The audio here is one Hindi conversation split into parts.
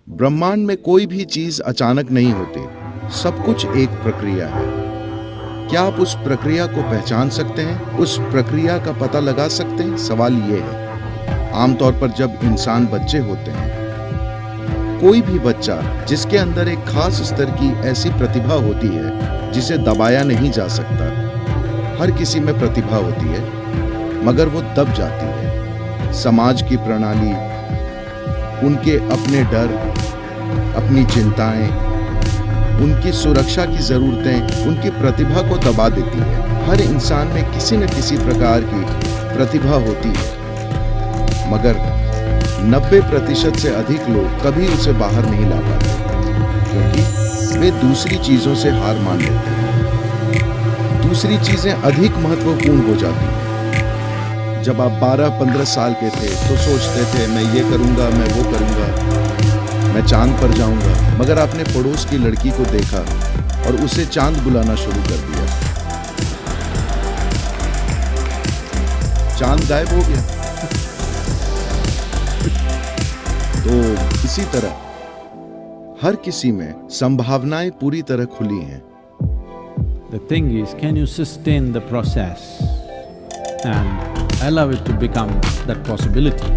ब्रह्मांड में कोई भी चीज अचानक नहीं होती, सब कुछ एक प्रक्रिया है। क्या आप उस प्रक्रिया को पहचान सकते हैं? उस प्रक्रिया का पता लगा सकते हैं? सवाल ये है। आमतौर पर जब इंसान बच्चे होते हैं, कोई भी बच्चा जिसके अंदर एक खास स्तर की ऐसी प्रतिभा होती है जिसे दबाया नहीं जा सकता। हर किसी में प्रतिभा होती है, मगर वो दब जाती है। समाज की प्रणाली, उनके अपने डर, अपनी चिंताएं, उनकी सुरक्षा की जरूरतें उनकी प्रतिभा को दबा देती है। हर इंसान में किसी न किसी प्रकार की प्रतिभा होती है, मगर 90% से अधिक लोग कभी उसे बाहर नहीं ला पाते, क्योंकि वे दूसरी चीजों से हार मान लेते हैं। दूसरी चीजें अधिक महत्वपूर्ण हो जाती हैं। जब आप 12-15 साल के थे तो सोचते थे, मैं ये करूंगा, मैं वो करूंगा, मैं चांद पर जाऊंगा। मगर आपने पड़ोस की लड़की को देखा और उसे चांद बुलाना शुरू कर दिया। चांद गायब हो गया। तो इसी तरह हर किसी में संभावनाएं पूरी तरह खुली हैं। The thing is, can you sustain the process and allow it to become that possibility?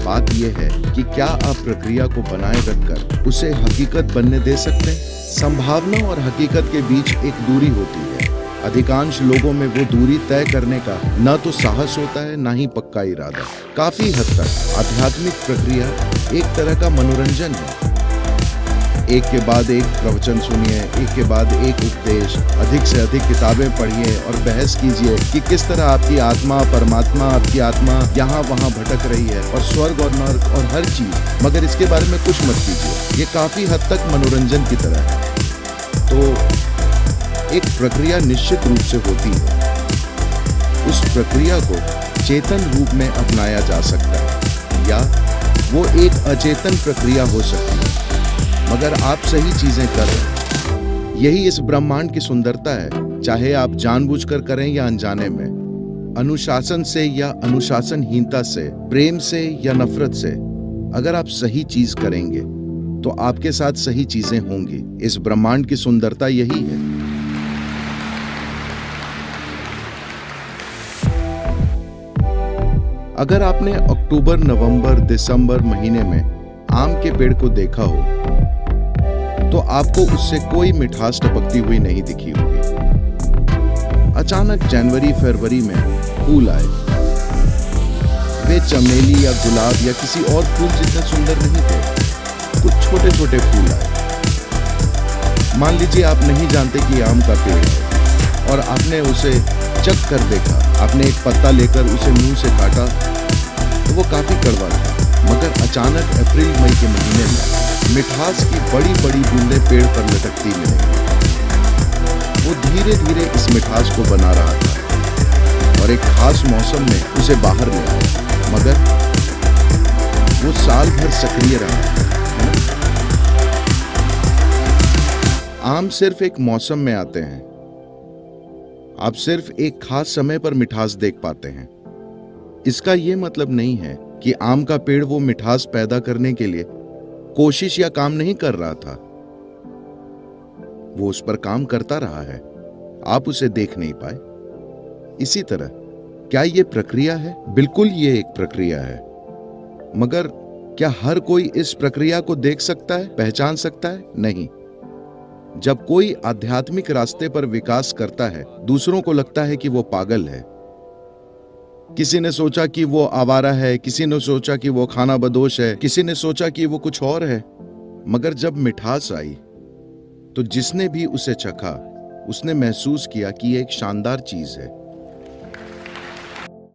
बात यह है कि क्या आप प्रक्रिया को बनाए रखकर उसे हकीकत बनने दे सकते हैं? संभावना और हकीकत के बीच एक दूरी होती है। अधिकांश लोगों में वो दूरी तय करने का न तो साहस होता है, न ही पक्का इरादा। काफी हद तक आध्यात्मिक प्रक्रिया एक तरह का मनोरंजन है। एक के बाद एक प्रवचन सुनिए, एक के बाद एक उपदेश, अधिक से अधिक किताबें पढ़िए और बहस कीजिए कि किस तरह आपकी आत्मा, परमात्मा, आपकी आत्मा यहाँ वहाँ भटक रही है, और स्वर्ग और नर्क और हर चीज, मगर इसके बारे में कुछ मत कीजिए। ये काफी हद तक मनोरंजन की तरह है। तो एक प्रक्रिया निश्चित रूप से होती है। उस प्रक्रिया को चेतन रूप में अपनाया जा सकता है, या वो एक अचेतन प्रक्रिया हो सकती है, मगर आप सही चीजें कर रहे हैं। यही इस ब्रह्मांड की सुंदरता है। चाहे आप जानबूझकर करें या अनजाने में, अनुशासन से या अनुशासनहीनता से, प्रेम से या नफरत से, अगर आप सही चीज करेंगे तो आपके साथ सही चीजें होंगी। इस ब्रह्मांड की सुंदरता यही है। अगर आपने अक्टूबर, नवंबर, दिसंबर महीने में आम के पेड़ को देखा हो तो आपको उससे कोई मिठास टपकती हुई नहीं दिखी होगी। अचानक जनवरी, फरवरी में फूल आए। वे चमेली या गुलाब या किसी और फूल जितने सुंदर नहीं थे। कुछ छोटे छोटे फूल आए। मान लीजिए आप नहीं जानते कि आम का पेड़ है और आपने उसे चख कर देखा। आपने एक पत्ता लेकर उसे मुंह से काटा तो वो काफी कड़वा था, मगर अचानक अप्रैल मई के महीने में मिठास की बड़ी बड़ी बूंदें पेड़ पर लटकती मिलेंगी। वो धीरे धीरे इस मिठास को बना रहा था और एक खास मौसम में उसे बाहर ले आया, मगर वो साल भर सक्रिय रहा है ना? आम सिर्फ एक मौसम में आते हैं। आप सिर्फ एक खास समय पर मिठास देख पाते हैं। इसका ये मतलब नहीं है कि आम का पेड़ वो मिठास पैदा करने के लिए कोशिश या काम नहीं कर रहा था। वो उस पर काम करता रहा है, आप उसे देख नहीं पाए। इसी तरह क्या ये प्रक्रिया है? बिल्कुल ये एक प्रक्रिया है, मगर क्या हर कोई इस प्रक्रिया को देख सकता है, पहचान सकता है? नहीं। जब कोई आध्यात्मिक रास्ते पर विकास करता है, दूसरों को लगता है कि वो पागल है। किसी ने सोचा कि वो आवारा है, किसी ने सोचा कि वो खाना बदोश है, किसी ने सोचा कि वो कुछ और है। मगर जब मिठास आई तो जिसने भी उसे चखा उसने महसूस किया कि ये एक शानदार चीज है।